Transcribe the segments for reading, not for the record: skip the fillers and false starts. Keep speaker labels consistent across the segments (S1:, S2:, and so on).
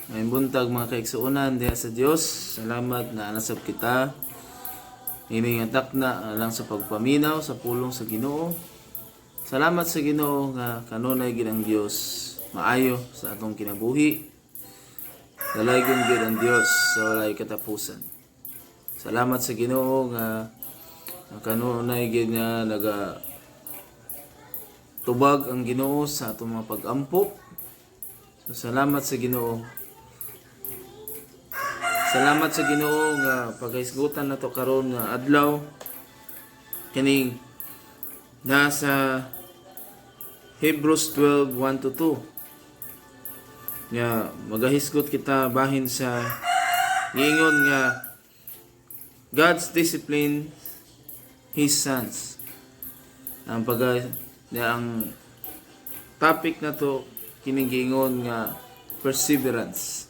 S1: May buntag mga kaigsuunan diha sa Dios. Salamat na nasab kita. Iningatak na lang sa pagpaminaw sa pulong sa Ginoo. Salamat sa Ginoo nga kanunay gid ang Dios maayo sa atong kinabuhi. Dalaygon gid ang Dios sa walay katapusan. Salamat sa Ginoo nga kanunay gid nga naga tubag ang Ginoo sa atong mga pag-ampo. So, salamat sa Ginoo. Salamat sa Ginoo nga paghisgutan nato karon nga adlaw kining nasa Hebrews 12:1-2. Nga magahisgot kita bahin sa giingon nga God's discipline His sons. Ang topic na to kining giingon nga perseverance.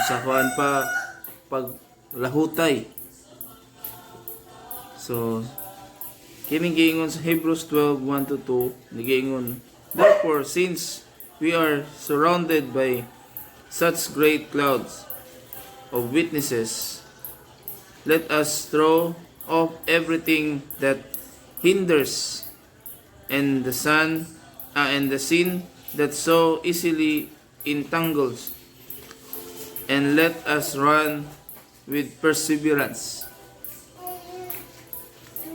S1: Sa kuan pa paglahutay. So kining giingon sa Hebrews 12:1-2 giingon, therefore since we are surrounded by such great clouds of witnesses, let us throw off everything that hinders and the sin that so easily entangles, and let us run with perseverance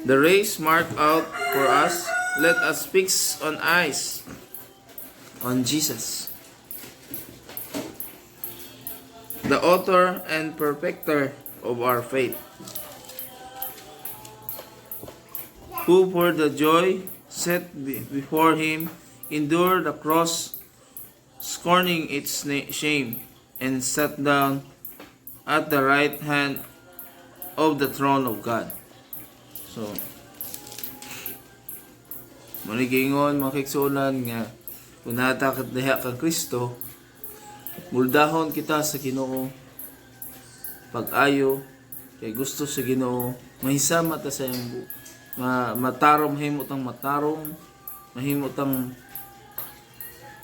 S1: the race marked out for us. Let us fix on eyes on Jesus, the author and perfecter of our faith, who for the joy set before him endured the cross, scorning its shame, and sat down at the right hand of the throne of God. So, manigingon mga kaigsuunan nga kung natakat diha kang Kristo, muldahon kita sa Ginoo, pag-ayo kay gusto sa Ginoo, mahisama ta sa iyang matarong, mahimutang matarong, mahimutang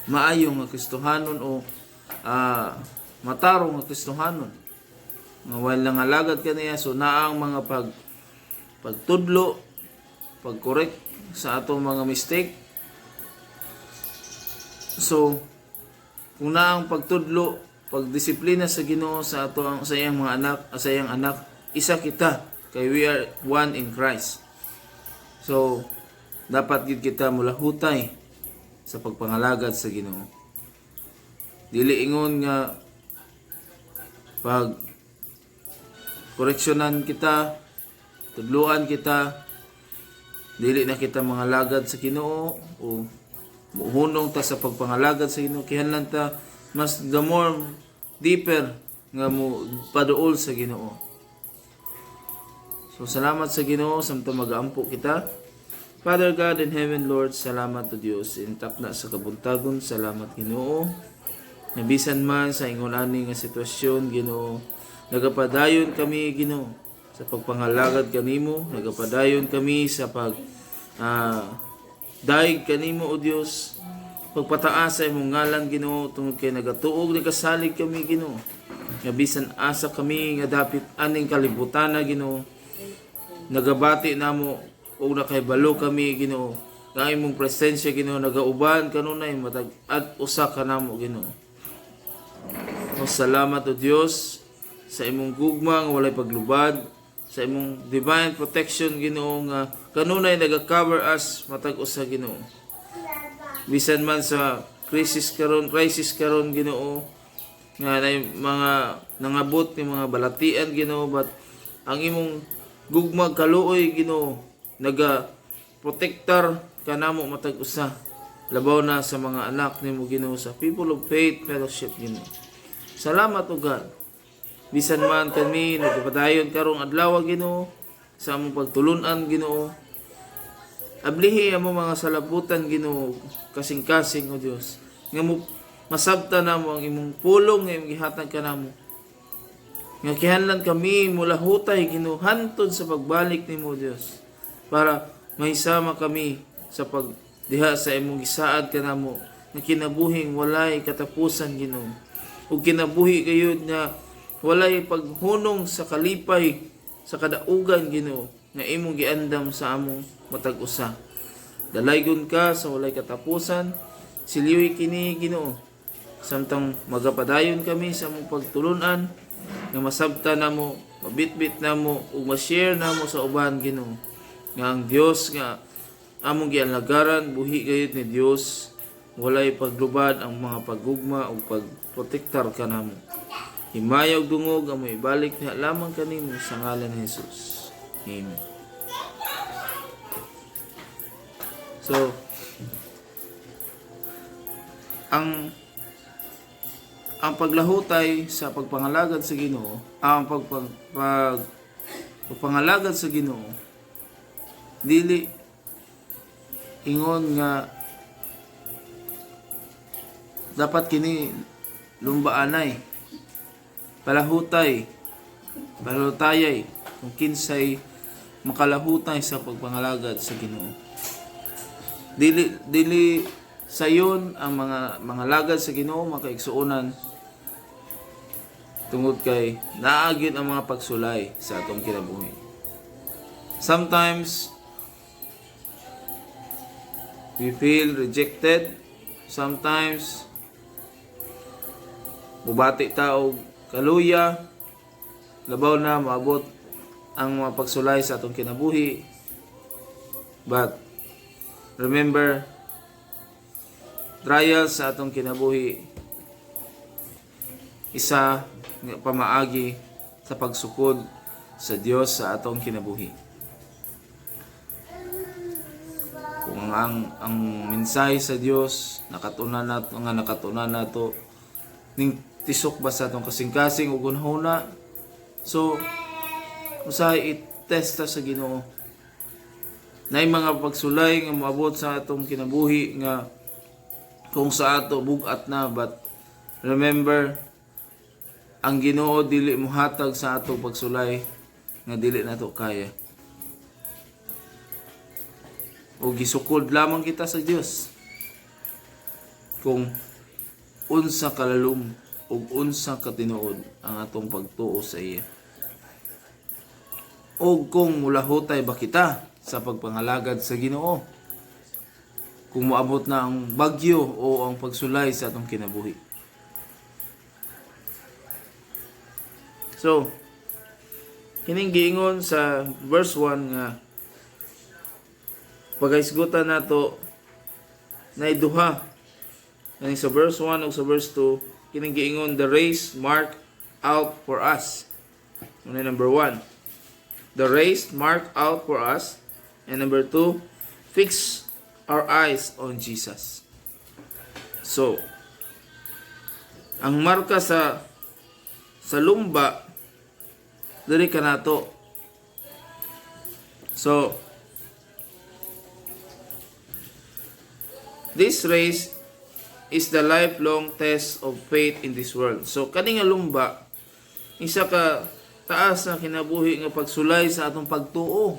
S1: maayo nga Kristohanon o matarong nga Kristohanon. Nga walang alagad kaniya, so naang mga pagtudlo, pagkorek sa atong mga mistake. So, kung naang pagtudlo, pagdisiplina sa Ginoo sa iyang mga anak, sa iyang anak, isa kita kay we are one in Christ. So, dapat gid kita mulahutay sa pagpangalagad sa Ginoo. Dili ingon nga pag koreksyonan kita, tudluan kita, dili na kita mga lagad sa Ginoo o muhunong ta sa pagpangalagad sa Ginoo, kinahanglan ta mas the more deeper nga mo paduol sa Ginoo. So salamat sa Ginoo samtang mag-aampo kita. Father God in heaven, Lord, salamat to Dios intak na sa kabuntagon. Salamat Ginoo. Nabisan man sa ingon ani nga sitwasyon, Ginoo, nagapadayon kami Ginoo sa pagpangalagad kanimo, nagapadayon kami sa daig kanimo o Dios, pagpataas sa imong ngalan Ginoo, tungod kay nagatuog nagasalig kami Ginoo. Nabisan asa kami nga dapit aning kalibutan na Ginoo. Nagabati namo ug nakaibalo kami Ginoo nga imong presensya Ginoo nagauban kanunay matag at usa ka namo Ginoo. O salamat o Dios sa imong gugma nga walay paglubad, sa imong divine protection Ginoo nga kanunay naga-cover us matag usa Ginoo. Bisan man sa crisis karon Ginoo nga mga nangabot ni mga balatian Ginoo, but ang imong gugmag kaluoy Ginoo naga-protector kanamo matag usa, labaw na sa mga anak nimo Ginoo, sa People of Faith Fellowship Ginoo. Salamat o God. Bisan man kami nagpadayon karong adlaw Ginoo sa among pagtulunan Ginoo, ablihi amo mga salabutan Ginoo kasing-kasing o Dios nga mo masabta namo ang imong pulong nga imong gihatag kanamo. Nga kinahanglan kami mulahutay Ginoo hantod sa pagbalik nimo Dios, para mahisama kami sa pagdiha sa imong gisaad kanamo nga kinabuhing walay katapusan Ginoo. ug kinabuhi gayud nga walay paghunong sa kalipay sa kadaugan Ginoo nga imong giandam sa among matag usa. Dalaygon ka sa walay katapusan, siliwi kini Ginoo. Samtang magapadayon kami sa among pagtulunan nga masabta namo, mabitbit namo ug ma-share namo sa uban Ginoo. Nga ang Dios nga among gialagaran buhi gayud ni Dios, walay paglubad ang mga paggugma ug pagprotektar kanamo. Himaya ug dungog amo ibalik na lamang kanimo sa ngalan ni Jesus. Amen. So, ang paglahutay sa pagpangalagad sa Ginoo, ang pagpangalagad sa Ginoo, dili ingon nga dapat kini lumbaanay, palahutay, palutayay kung kinsay makalahutay sa pagpangalagad sa Ginoo. Dili sayon ang mga lagad sa Ginoo makaigsuonan tungod kay naagid ang mga pagsulay sa atong kinabuhi. Sometimes we feel rejected. Sometimes bubati ta og kaluya, labaw na maabot ang mga pagsulay sa atong kinabuhi. But remember, trials sa atong kinabuhi isa nga pamaagi sa pagsukod sa Dios sa atong kinabuhi. Kung ang mensahe sa Dios nakatunan nato ning tisok ba sa atong kasing-kasing ug unhuna, so usahay itesta sa Ginoo. Nay mga pagsulay nga moabot sa atong kinabuhi nga kung sa ato bugat na, but remember, ang Ginoo dili mohatag sa atong pagsulay nga dili nato kaya. O gisukod lamang kita sa Dios kung unsa kalalom ug unsa katinuod ang atong pagtuo sa iya. O kung mulahutay ba kita sa pagpangalagad sa Ginoo, kung moabot na ang bagyo o ang pagsulay sa atong kinabuhi. So, kining giingon sa verse 1 nga pagaisgutan nato na iduha ani sa verse 1 ug sa verse 2, kining giingon the race marked out for us. Number 1, the race marked out for us. And number 2, fix our eyes on Jesus. So, ang marka sa lumba diri kanato. So, this race is the lifelong test of faith in this world. So, kani nga lumba, isa ka taas na kinabuhi nga pagsulay sa atong pagtuo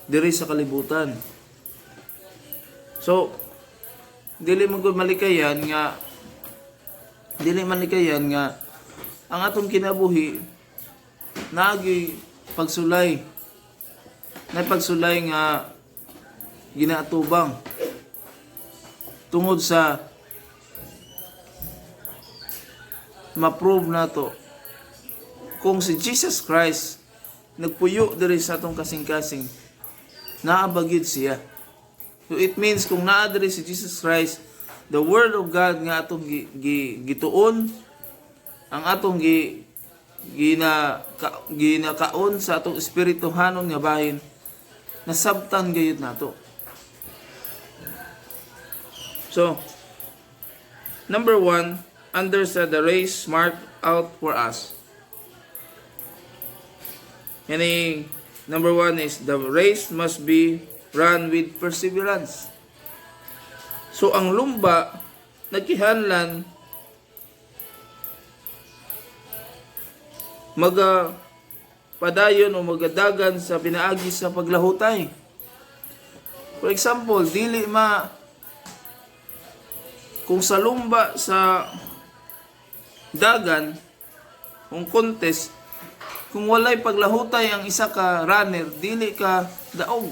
S1: diri sa kalibutan. So, dili malikayan nga ang atong kinabuhi naagi pagsulay. Na pagsulay nga ginaatubang tungod sa ma-prove nato kung si Jesus Christ nagpuyo diri sa atong kasing-kasing, naabagid siya. So it means kung naa diri si Jesus Christ, the Word of God nga atong gituon, ang atong ginakaon sa atong espirituhanon nga bahin, nasabtan gayud nato. So, number 1, under sa the race marked out for us. Number 1 is the race must be run with perseverance. So ang lumba nagkihanlan padayon o magadagan sa pinaagi sa paglahutay. For example, kung sa lumba sa dagan, kung contest, kung walay paglahutay ang isa ka runner, dili ka daog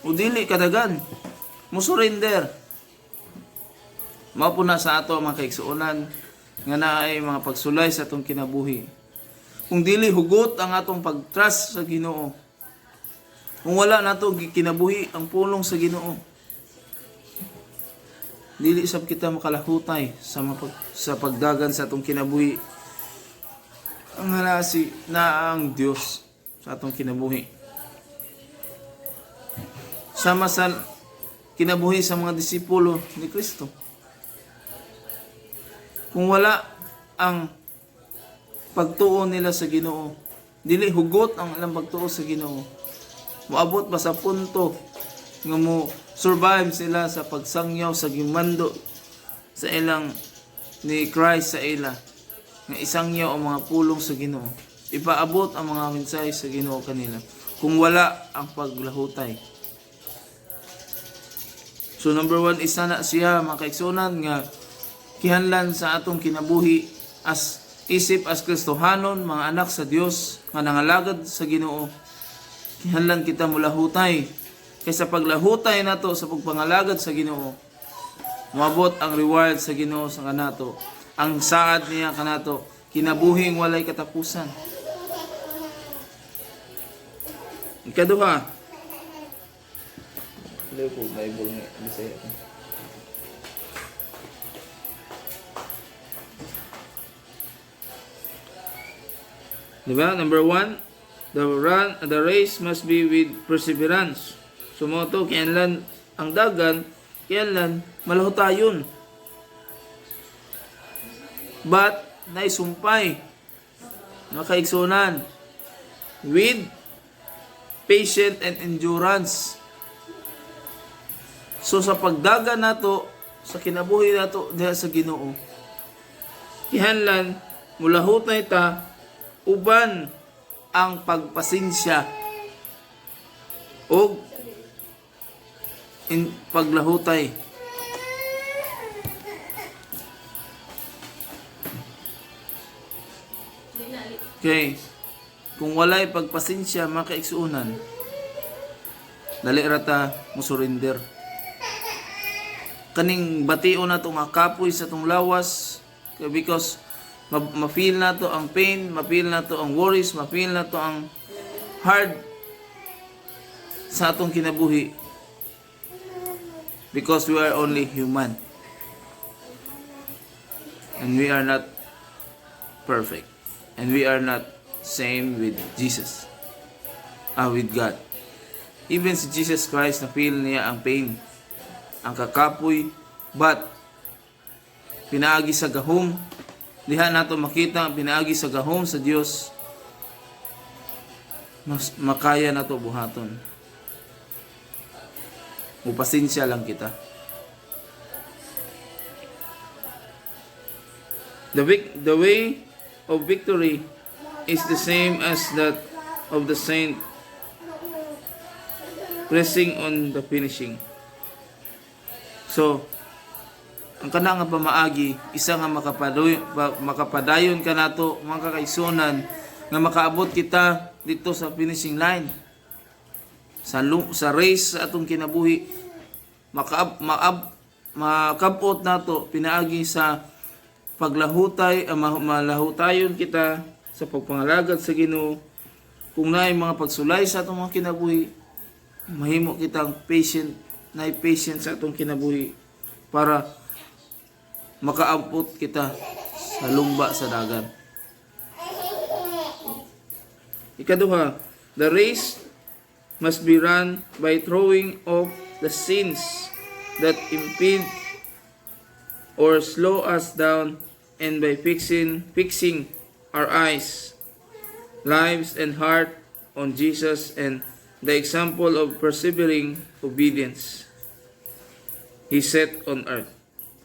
S1: o dili ka dagan, mo surrender. Mao po na sa ato mga kaigsuonan nga naay mga pagsulay sa atong kinabuhi. Kung dili hugot ang atong pagtrust sa Ginoo, kung wala nato kinabuhi ang pulong sa Ginoo, dili sab kita makalahutay sa pagdagan sa atong kinabuhi. Ang halasi na ang Dios sa atong kinabuhi. Sama sa kinabuhi sa mga disipulo ni Kristo. Kung wala ang pagtuo nila sa Ginoo, dili hugot ang ilang pagtuo sa Ginoo, moabot ba sa punto nga mo survive sila sa pagsangyaw sa gimando sa ilang ni Christ sa ila, nga isangyaw ang mga pulong sa Ginoo, ipaabot ang mga mensahe sa Ginoo kanila, kung wala ang paglahutay. So number 1 is sana siya mga kaigsunan nga kihanlan sa atong kinabuhi as isip as Kristohanon, mga anak sa Dios nga nangalagad sa Ginoo. Kihanlan kita mulahutay kaysa paglahutay nato sa pagpangalagad sa Ginoo, moabot ang reward sa Ginoo sa kanato, ang saad niya kanato, kinabuhing walay katapusan. Ikaduha, Bible nga Bisaya. Diba? Number 1, the race must be with perseverance. Sumoto, kianlan ang dagan, kianlan malahutayon. But, naisumpay, nakaigsunan, with patience and endurance. So, sa pagdagan nato, sa kinabuhi nato diha sa Ginoo, kihanlan, mulahutay ta, uban ang pagpasensya o paglahutay. Okay. Kung walay pagpasensya makaigsuunan, dali rata mo surrender. Kaning bation na itong kapoy sa itong lawas, because ma-feel na to ang pain, ma-feel na to ang worries, ma-feel na to ang hard sa atong kinabuhi, because we are only human and we are not perfect and we are not same with Jesus, with God. Even si Jesus Christ, na-feel niya ang pain, ang kakapoy, but pinaagi sa gahom. Diha nato makita ang pinaagi sa gahom sa Dios, mas makaya nato buhaton. Upasensya lang kita. The way of victory is the same as that of the saint, pressing on the finishing. So, ang kana nga pamaagi, isa nga makapadayon ka nato mga kakaisunan, nga makaabot kita dito sa finishing line. Sa race sa atong kinabuhi, makabot nato pinaagi sa paglahutay, malahutayon kita sa pagpangalagad sa Ginoo. Kung naay mga pagsulay sa atong mga kinabuhi, mahimo kitang patient, naay patient sa atong kinabuhi para makaabot kita sa lumba sa dagat. Ikaduha, the race must be run by throwing off the sins that impede or slow us down, and by fixing our eyes, lives, and heart on Jesus and the example of persevering obedience He set on earth.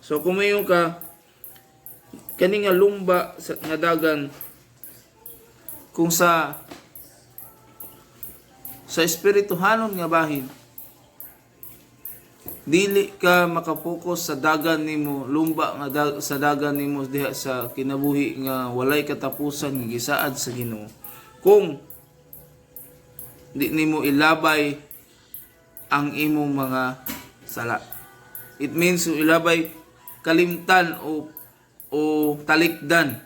S1: So kumayo ka kani nga lumba sa nga dagan, kung sa espirituhanon nga bahin, dili ka makapokus sa dagan nimo, lumba nga sa dagan nimo diha sa kinabuhi nga walay katapusan nga gisaad sa Ginoo. Kung di nimo ilabay ang imong mga sala. It means ilabay kalimtan o talikdan.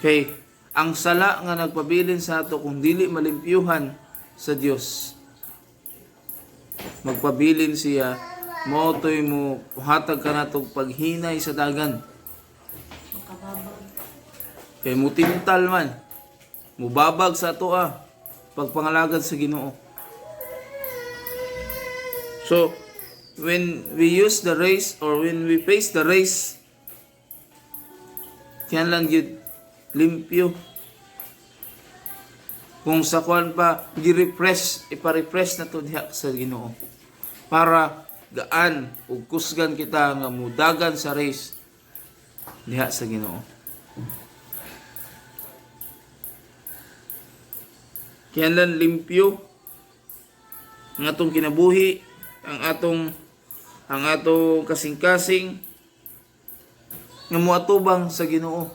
S1: Okay, ang sala nga nagpabilin sa ato kung dili malimpyuhan sa Dios, magpabilin siya, motoy mo hatag ka natong paghinay sa dagan. Kay mutintal man, mubabag sa ato pagpangalagad sa Ginoo. So, when we use the race or when we face the race, yan lang yun, limpyo. Kung sa kuan pa, ipa-refresh na to diha sa Ginoo. Para gaan ug kusgan kita nga mudagan sa race diha sa Ginoo. Kaya lang limpyo ang atong kinabuhi, ang atong kasing-kasing nga muatubang sa Ginoo.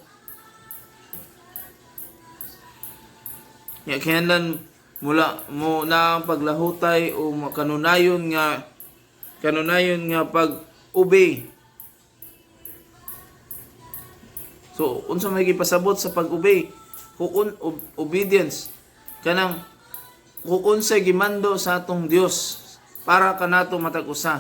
S1: Kaya lang mula mo na ang paglahutay o kanunayon nga pag-obey. So unsa may gipasabot sa pag-obey? Obedience kanang kung unsay gimando sa atong Dios para kanato matag usa.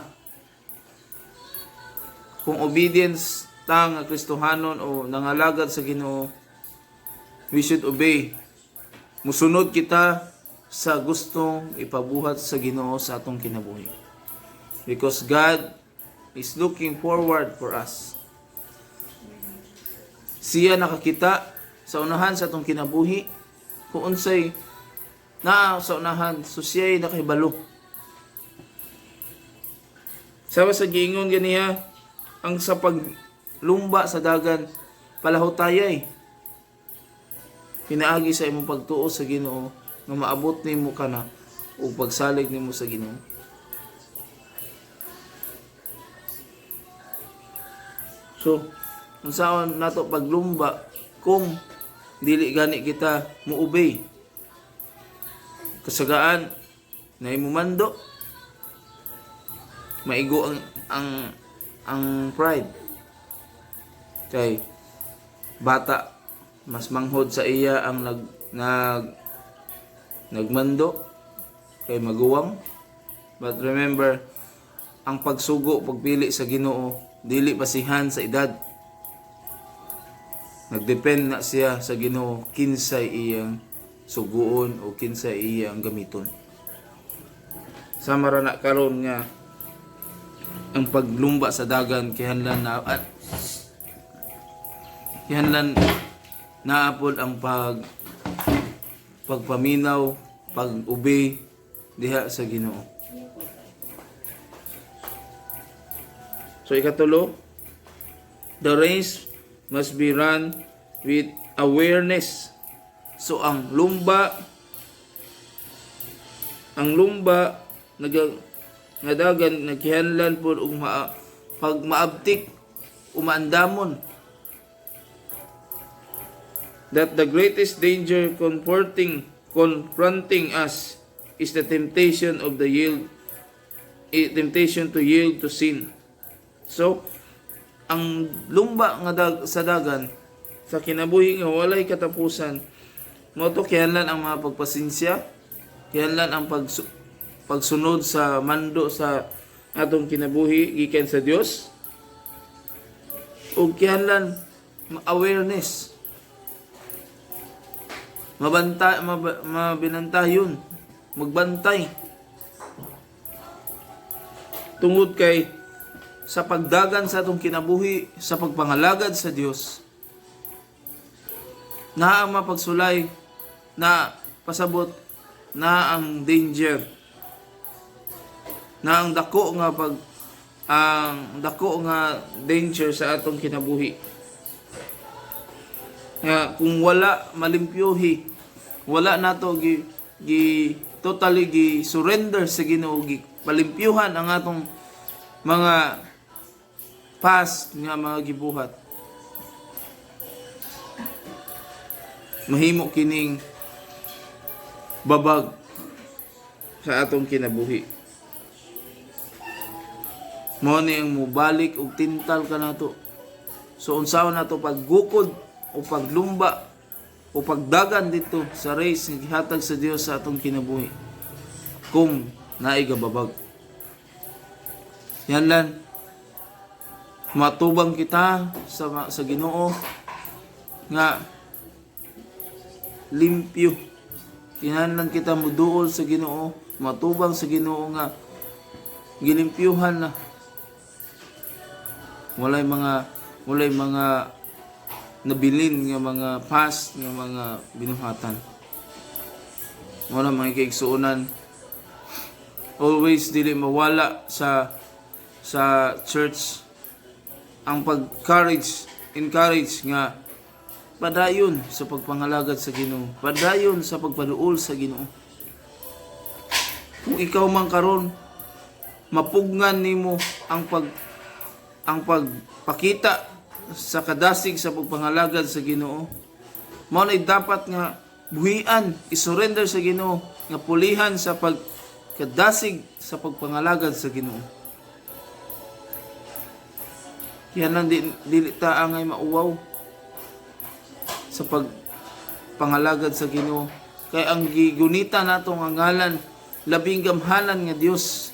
S1: Kung obedience ta nga Kristohanon o nangalagad sa Ginoo, we should obey. Musunod kita sa gustong ipabuhat sa Ginoo sa atong kinabuhi. Because God is looking forward for us. Siya nakakita sa unahan sa atong kinabuhi kung unsay na sa unahan, so siya ay nakahibalo. Sawa sa giingon ganiya, ang sa paglumba sa dagan palahutayay. Pinaagi sa imong pagtuo sa Ginoo nga maabot nimo kana o pagsalig nimo sa Ginoo. So, unsaon nato paglumba kung dili gani kita muobey? Kasagaan na imumando, maigo ang pride. Kay bata mas manghod sa iya ang nagmando kay maguwang. But remember, ang pagsugo, pagpili sa Ginoo dili basihan sa edad. Nagdepend na siya sa Ginoo kinsay iyang suguon o kinsay iyang gamiton. Sama ra na karon nga ang paglumba sa dagan kihanlan naapod ang pagpaminaw, pag-obey diha sa Ginoo. So ikatulo, the race must be run with awareness. So ang lumba nga dagan nagkihanlan pod og pag maabtik umaandamon. That the greatest danger confronting us is the temptation to yield to sin. So, ang lumba nga sa dagan sa kinabuhi nga walay katapusan, mo to kihanlan ang mga pagpasinsya, kihanlan ang pagsunod sa mando sa atong kinabuhi gikan sa Dios, ug kihanlan awareness. Mabinantayon, magbantay. Tungod kay sa pagdagan sa atong kinabuhi, sa pagpangalagad sa Dios, na ang mapagsulay, na pasabot, na ang danger, na ang dako nga danger sa atong kinabuhi. Nga kung wala malimpyuhi, wala nato totally gi surrender sa Ginoo, gi palimpyuhan ang atong mga past nga mga gibuhat, mahimo kining babag sa atong kinabuhi. Mao ni ang mubalik og tintal kanato. So unsaon nato paggukod o paglumba o pagdagan dito sa race nga gihatag sa Dios sa atong kinabuhi kung naay gababag. Yan lang, matubang kita sa Ginoo nga limpyo. Kinahanglan kita muduol sa Ginoo, matubang sa Ginoo nga gilimpyuhan na. Walay mga nabilin nga mga past nga mga binuhatan. Wala mga kaigsuonan. Always dili mawala sa church ang encourage nga padayon sa pagpangalagad sa Ginoo, padayon sa pagpaduol sa Ginoo. Kung ikaw man karon mapugnan nimo ang pagpakita sa kadasig sa pagpangalagad sa Ginoo, mao na dapat nga buhian, isurrender sa Ginoo, nga pulihan sa pagkadasig sa pagpangalagad sa Ginoo. Kaya nang dili ta angay mauwaw sa pagpangalagad sa Ginoo, kay ang gigunita nato nga ngalan labing gamhanan nga Dios,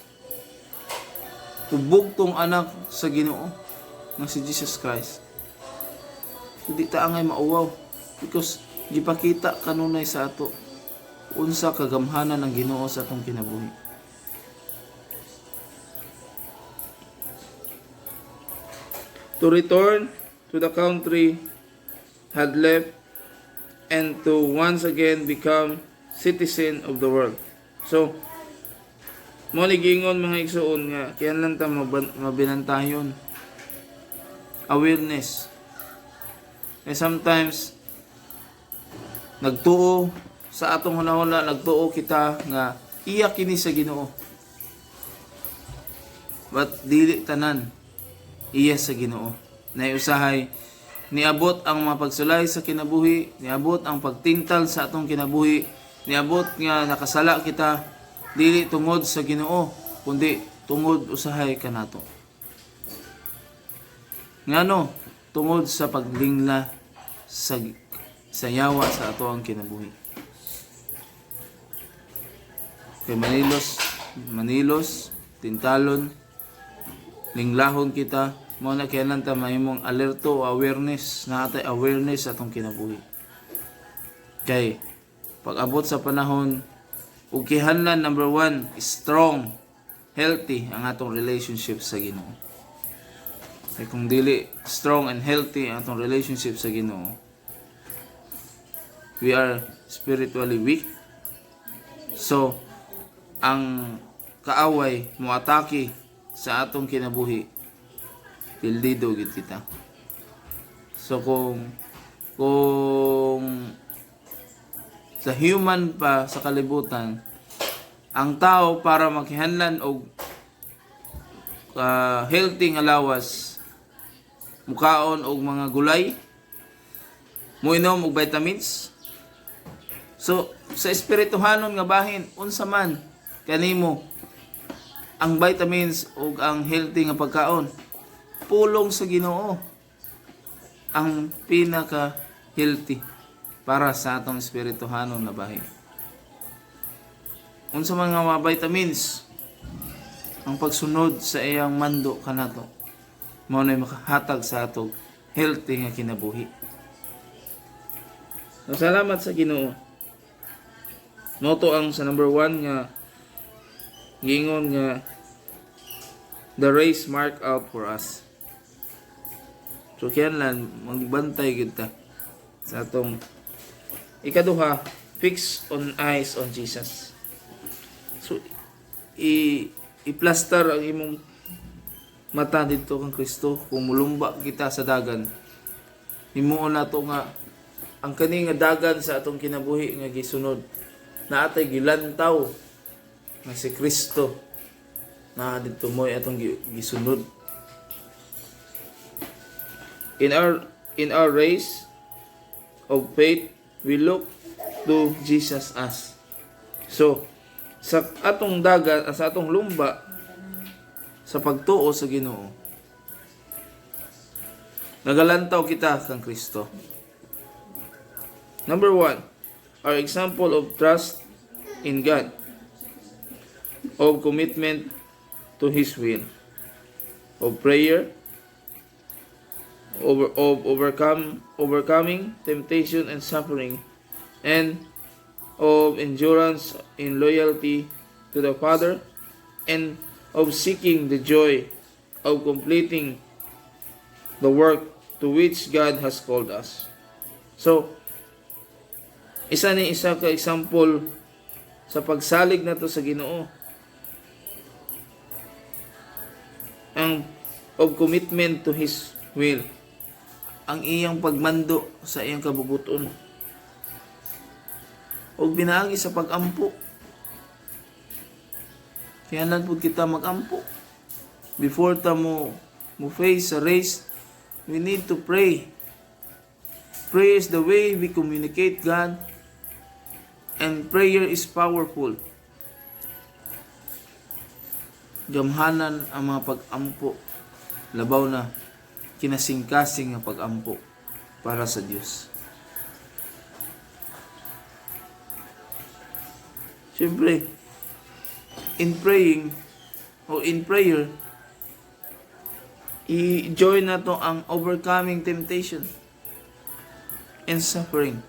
S1: ubugtong anak sa Ginoo nga si Jesus Christ. Hindi ta angay mauwaw because gipakita kanunay sa ato unsa kagamhanan ng Ginoo sa atong kinabuhi. To return to the country had left and to once again become citizen of the world. So, mo ni gingon mga igsoon nga kinahanglan ta mabinantayon awareness. And sometimes nagtuo sa atong hunahuna, nagtuo kita nga iya kini sa Ginoo. But dili tanan iya sa Ginoo. Naiusahay niabot ang mapagsulay sa kinabuhi, niabot ang pagtintal sa atong kinabuhi, niabot nga nakasala kita dili tungod sa Ginoo kundi tungod usahay kanato. Ngano? Tungod sa paglingla sa yawa sa ato ang kinabuhi. Kay manilos, tintalon, linglahon kita, mo na kailan ta mahimong alerto o awareness, natay awareness sa atong kinabuhi. Kay pag-abot sa panahon, ug kihanlan number 1, strong, healthy ang atong relationship sa Ginoo. Kay kung dili strong and healthy ang atong relationship sa Ginoo, we are spiritually weak. So, ang kaaway mo atake sa atong kinabuhi, pildido gid kita. So kung sa human pa sa kalibutan, ang tao para makihanlan og healthy nga lawas, mukaon og mga gulay, muinom og vitamins. So sa espirituhanon nga bahin, unsa man kanimo ang vitamins ug ang healthy nga pagkaon, pulong sa Ginoo ang pinaka healthy para sa atong espirituhanon na bahin. Unsa man nga mga vitamins, ang pagsunod sa iyang mando kanato, mao nay makahatag sa atong healthy nga kinabuhi. So, salamat sa Ginoo. Noto ang sa number 1 nga gingon nga the race marked out for us. So kinahanglan magbantay gid ta sa atong ikaduha, fix on eyes on Jesus. So i-plaster ang imong mata dito kang Kristo. Kung mulumba kita sa dagan, himuon nato nga ang kani nga dagan sa atong kinabuhi nga gisunod, na atay gilantaw na si Kristo na dito mo atong gisunod. In our race of faith, we look to Jesus as. So, sa atong dagat, sa atong lumba, sa pagtuo sa Ginoo, nagalantaw kita kang Kristo. Number 1, our example of trust in God, of commitment to His will, of prayer, of overcoming temptation and suffering, and of endurance in loyalty to the Father, and of seeking the joy of completing the work to which God has called us. So, isa ka example sa pagsalig na to sa Ginoo. Ang of commitment to His will. Ang iyang pagmando sa iyang kabubuton. O binaagi sa pag-ampo. Kaya lang po kita mag-ampo. Before ta mo face a race, we need to pray. Prayer is the way we communicate God. And prayer is powerful. Gamhanan ang mga pag-ampo. Labaw na kinasing-kasing ang pag-ampo para sa Diyos. Siyempre, in prayer, i-join na to ang overcoming temptation and suffering.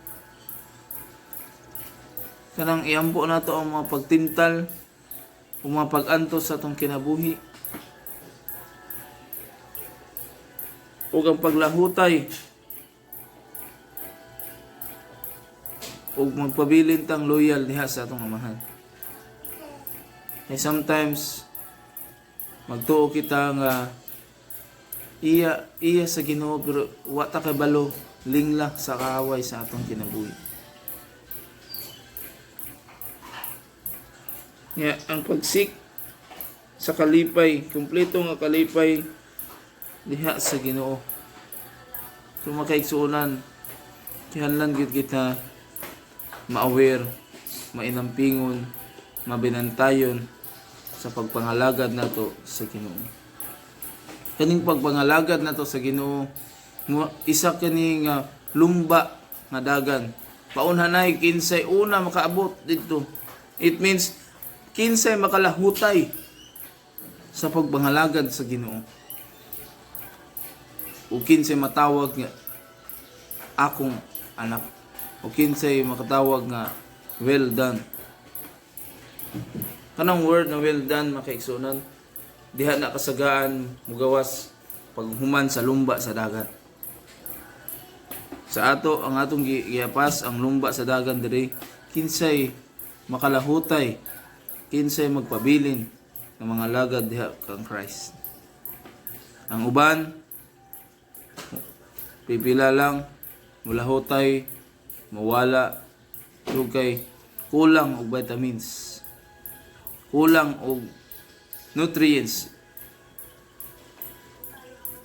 S1: Kanang iampo na to ang mga pagtintal, o mga pag-antos sa itong kinabuhi, o ang paglahutay, o magpabilin tang loyal diha sa atong amahan. And sometimes magtuo kita nga iya sa Ginoo pero wa ta kay balo lingla sa kaaway sa atong kinabuhi. Ang pagsik sa kalipay, kumpleto nga kalipay diha sa Ginoo. So makaigsuonan, kihanlan gid kita ma-aware, mainampingon, mabinantayon sa pagpangalagad nato sa Ginoo. Kaning pagpangalagad nato sa Ginoo, isa kaning lumba nga dagan. Paunhanay kinsay una makaabot dito. It means kinsay makalahutay sa pagpangalagad sa Ginoo. O kinsay matawag nga akong anak. O kinsay makatawag nga well done. Kanang word na well done makaigsunan, diha na kasagaan mugawas paghuman sa lumba sa dagat. Sa ato ang atong giyapas ang lumba sa dagat diri, kinsay makalahutay, kinsay magpabilin ng mga lagad diha kang Christ. Ang uban pipila lang, mulahutay, mawala, kay kulang og vitamins, kulang og nutrients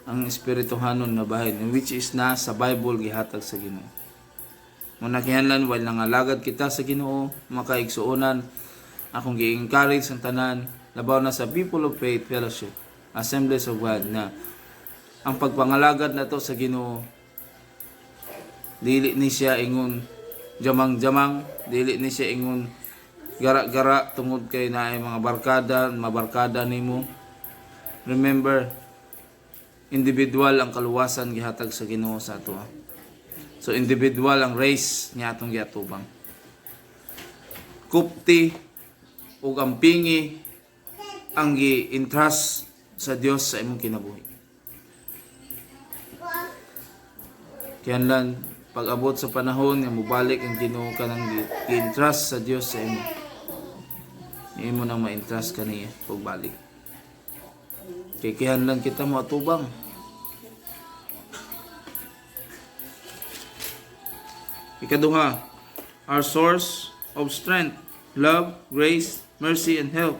S1: ang espirituhanon nga bahin, which is na sa Bible gihatag sa Ginoo. Muna kihanlan while nangalagad kita sa Ginoo, makaigsuonan akong gi-encourage ang tanan labaw na sa People of Faith Fellowship, Assemblies of God, na ang pagpangalagad nato sa Ginoo dili ni siya ingon jamang-jamang, dili ni siya ingon gara-gara tungod kay naay mga mabarkada nimo. Remember, individual ang kaluwasan gihatag sa Ginoo sa ato. So individual ang race niya atong giatubang. Kupti ug ampingi ang gi-entrust sa Dios sa imong kinabuhi. Kianlan pag-abot sa panahon nga mubalik ang Ginoo kanang gi-entrust sa Dios sa imo. Imo nang ma-entrust kaniya pagbalik. Kay kihanlan kita mo atubang. Ikaduha, our source of strength, love, grace, mercy, and help.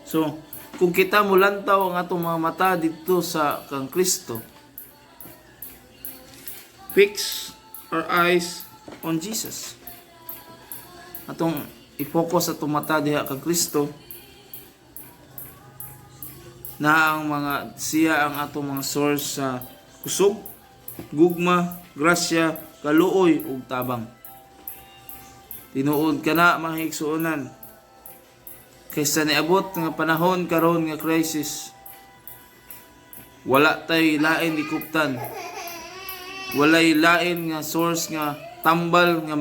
S1: So, kung kita mulantaw ang atong mga mata dito sa kang Kristo, fix our eyes on Jesus. Atong i-focus atong mata diha kang Kristo, na ang mga siya ang atong mga source sa kusog, gugma, grasya, kaluoy ug tabang. Tinuod kana mga igsuonan, kaysa niabot nga panahon karon nga crisis, wala tay lain ikuptan, walay lain nga source nga tambal nga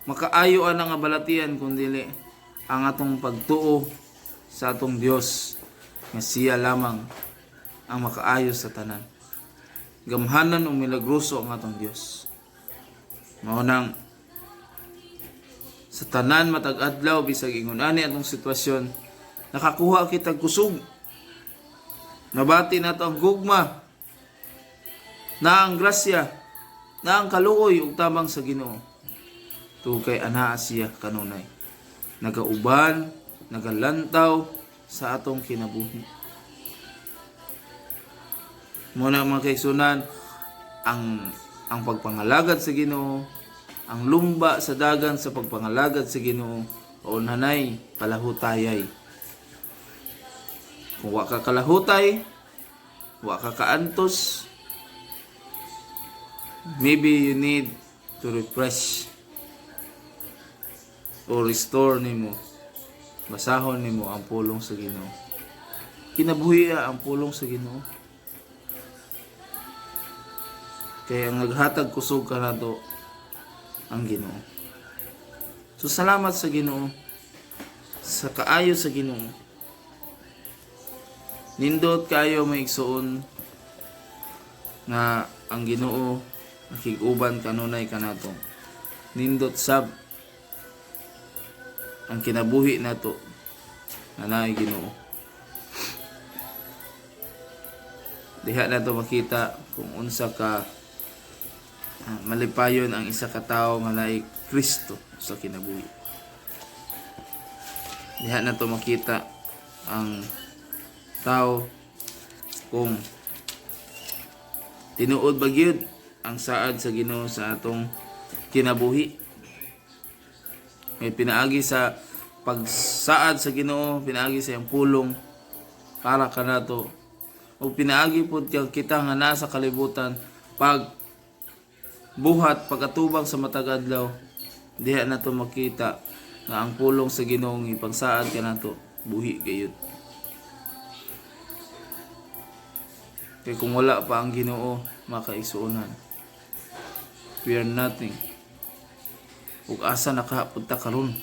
S1: makaayo ana nga balatian kundi ang atong pagtuo sa atong Dios nga siya lamang ang makaayo sa tanan. Gamhanan o milagroso ang atong Dios. Mao nang sa tanan matag adlaw bisag ingon ani atong sitwasyon, nakakuha kita kusog. Nabati nato ang gugma, na ang grasya, na ang kaluoy ug tabang sa Ginoo. Tugay anaa siya kanunay, nagauban, nagalantaw sa atong kinabuhi. Muna mga kaigsunan, ang pagpangalagad sa Ginoo, ang lumba sa dagan sa pagpangalagad sa Ginoo, o nanay kalahutayay. Kung wa ka kalahutay, wa ka kaantos, maybe you need to refresh o restore nimo, basahon nimo ang pulong sa Ginoo. Kinabuhi ang pulong sa Ginoo. Kaya ang naghatag kusog ka na to ang Ginoo. So salamat sa Ginoo, sa kaayo sa Ginoo. Nindot kayo maigsuon nga ang Ginoo nakig-uban kanunay kanato. Nindot sab ang kinabuhi nato na naay Ginoo. Diha nato makita kung unsa ka malipayon ang isa ka tawo nga naay Kristo sa kinabuhi. Diha nato makita ang tao kung tinuod ba gyud ang saad sa Ginoo sa atong kinabuhi. May pinaagi sa pagsaad sa Ginoo, pinaagi sa iyang pulong para kanato, o pinaagi pud kita nga nasa kalibutan pag buhat pagkatubang sa matag adlaw. Diha nato makita nga ang pulong sa Ginoo ipagsaad kanato buhi gayud. Kaya kung wala pa ang Ginoo, makaigsuonan, we are nothing. Ug asa nakapunta karon.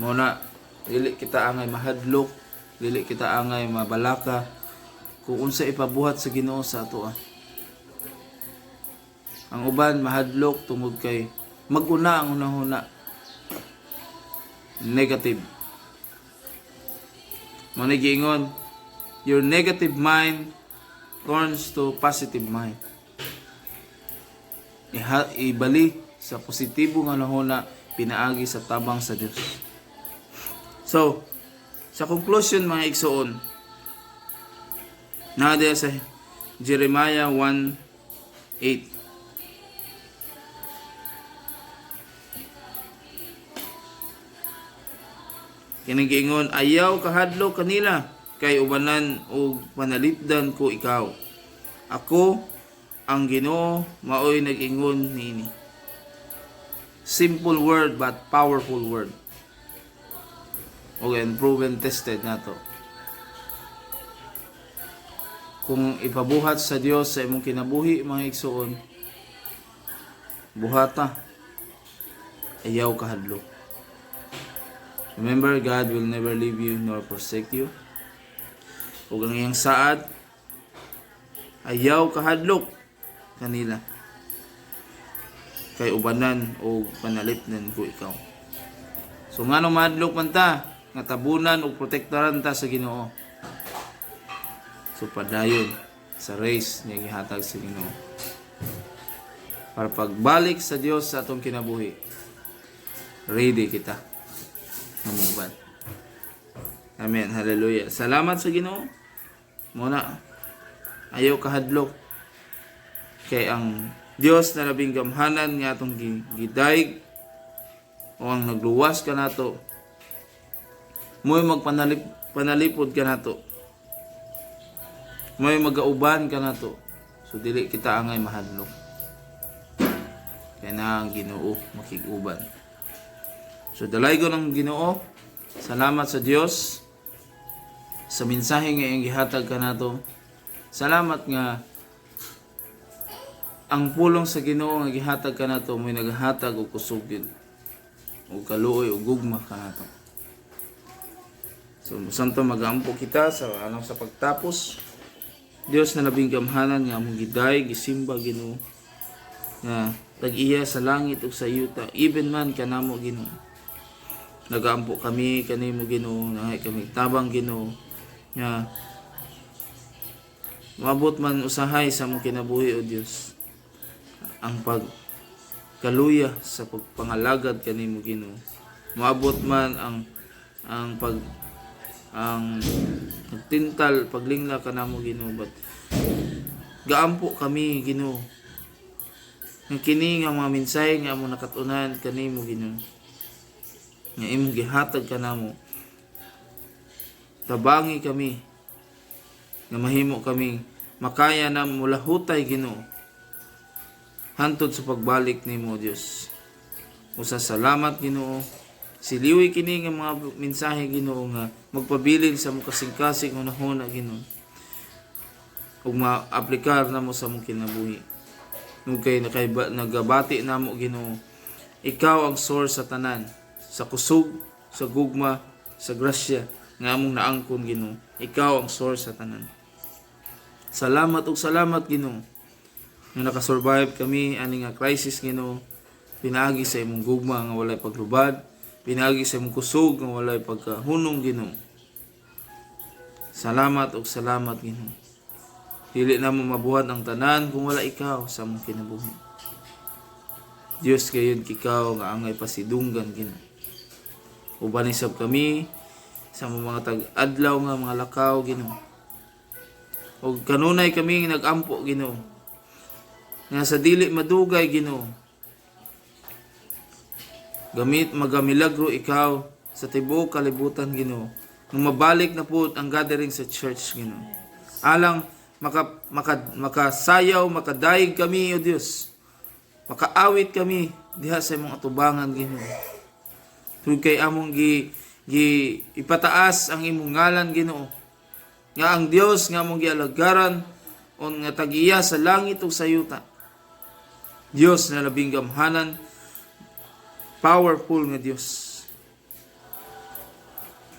S1: Muna, dili kita angay mahadlok, dili kita angay mabalaka kung unsa ipabuhat sa Ginoo sa ato. Ang uban mahadlok tungod kay maguna ang hunahuna, negative. Muna giingon, your negative mind turns to positive mind. Ibali sa positibo nga nahuna, pinaagi sa tabang sa Dios. So, sa conclusion mga igsoon, nada sa Jeremiah 1:8. Kinagiingon, ayaw kahadlo kanila, kay ubanan o panalipdan ko ikaw. Ako ang Ginoo, maoy nag-ingon niini. Simple word but powerful word. Okay, and proven tested na to. Kung ipabuhat sa Dios sa imong kinabuhi mga igsoon, buhata, ayaw kahadlo. Remember, God will never leave you nor forsake you. Ug ang iyang saad, ayaw kahadlok kanila, kay ubanan o panalipnan ko ikaw. So ngano mahadlok man ta, nga tabunan o protektaran ta sa Ginoo. So padayon sa race niya gihatag sa Ginoo. para pagbalik sa Dios sa atong kinabuhi, ready kita namuban. Amen. Hallelujah. Salamat sa Ginoo. Muna ayaw kahadlok kay ang Dios na labing gamhanan nga atong gidayeg o ang nagluwas ka nato, mo'y panalipod ka nato, mo'y magauban ka nato, so dili kita angay mahadlok kay na ang Ginoo makig-uban. So dalay ko ng Ginoo, salamat sa Dios sa mensahe nga iyang gihatag ka nato. Salamat nga ang pulong sa Ginoo nga gihatag ka nato mo'y naghatag og kusog gyud o kaluoy o gugma ka nato. So santo magampo kita sa sa pagtapos. Dios na labing gamhanan nga among giday gisimba Ginoo nga tag-iya sa langit ug sa yuta, even man kanamo Ginoo. Nagampo kami kanimo Ginoo, nangay kami tabang Ginoo nga maabot man usahay sa among kinabuhi o Dios ang pagkaluya sa pagpangalagad kanimo Ginoo. Maabot man ang nagtintal paglingla kanamo Ginoo, but gaampo kami Ginoo nga kini nga mga mensahe nga among nakatunan kanimo Ginoo nga imong gihatag kanamo, tabangi kami nga mahimo kami makaya na mulahutay Ginoo hantod sa pagbalik nimo Dios. Usa salamat Ginoo, siliwi kini nga mga mensahe Ginoo nga magpabilin sa mong kasing-kasing unahuna Ginoo ug ma-aplikar namo sa mong kinabuhi. Nung kay nagabati namo Ginoo, ikaw ang source sa tanan, sa kusog, sa gugma, sa grasya nga among naangkon Ginoo. Ikaw ang source sa tanan. Salamat ug salamat Ginoo nga nakasurvive kami ani nga crisis Ginoo. Pinaagi sa imong gugma nga walay paglubad, pinaagi sa imong kusog nga walay pagkahunong Ginoo. Salamat ug salamat Ginoo. Dili na mo mabuhat ang tanan kung wala ikaw sa among kinabuhi. Dios kayod ikaw nga angay pasidunggan Ginoo. Ubanisab kami sa mga tag-adlaw nga mga lakaw Ginoo. O kanunay kami nag-ampo Ginoo nga sa dili madugay Ginoo, gamit magamilagro ikaw sa tibuok kalibutan Ginoo, nung mabalik na po ang gathering sa church Ginoo. Alang makasayaw, makadayeg kami o Dios, makaawit kami diha sa imong atubangan Ginoo. Tungod kay among ipataas ang imong ngalan Ginoo, nga ang Dios nga among gialagaran on nga tag-iya sa langit ug sa yuta. Dios na labing gamhanan, powerful nga Dios,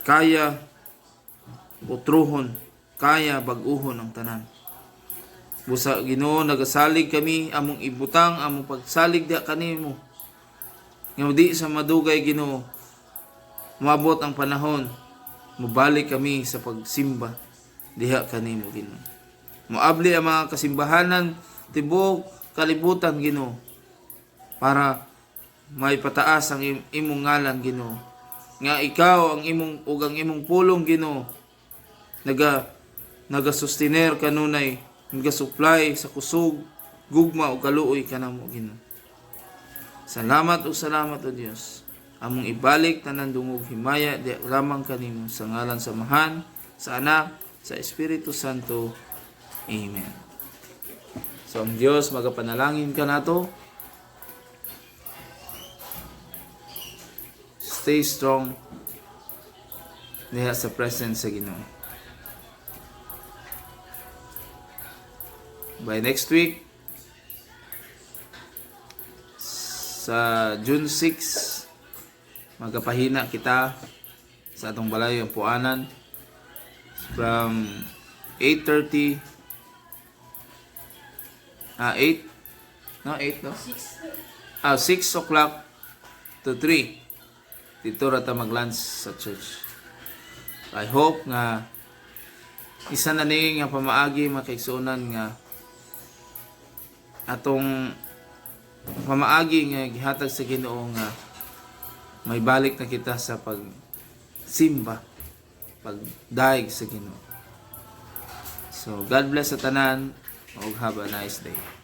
S1: kaya utruhon, kaya bag-uhon ang tanan. Busa Ginoo, nagasalig kami among ibutang among pagsalig diha kanimo nga di sa madugay Ginoo. Moabot ang panahon, mabalik kami sa pagsimba diha kanimo Ginoo. Moabli ang mga kasimbahanan tibuok kalibutan Ginoo para maipataas ang imong ngalan Ginoo, nga ikaw ang imong ug ang imong pulong Ginoo nagasustiner kanunay, nagasupply sa kusog, gugma o kaluoy kanamo Ginoo. Salamat o salamat o Dios. Among ibalik tanan dungog himaya di lamang kanimo sa ngalan sa Amahan, sa Anak, sa Espiritu Santo. Amen. So ang Dios magapanalangin ka nato. Stay strong diha sa presence sa Ginoo. By next week, sa June 6, magapahina kita sa atong balay ang puanan from 8:30 8 no 8 no 6 o'clock to 3 dito rata mag-lunch sa church. I hope nga isa na ni nga pamaagi makaigsunan nga atong pamaagi nga gihatag sa Ginoo nga may balik na kita sa pagsimba, pagdaig sa Ginoo. So God bless sa tanan ug have a nice day.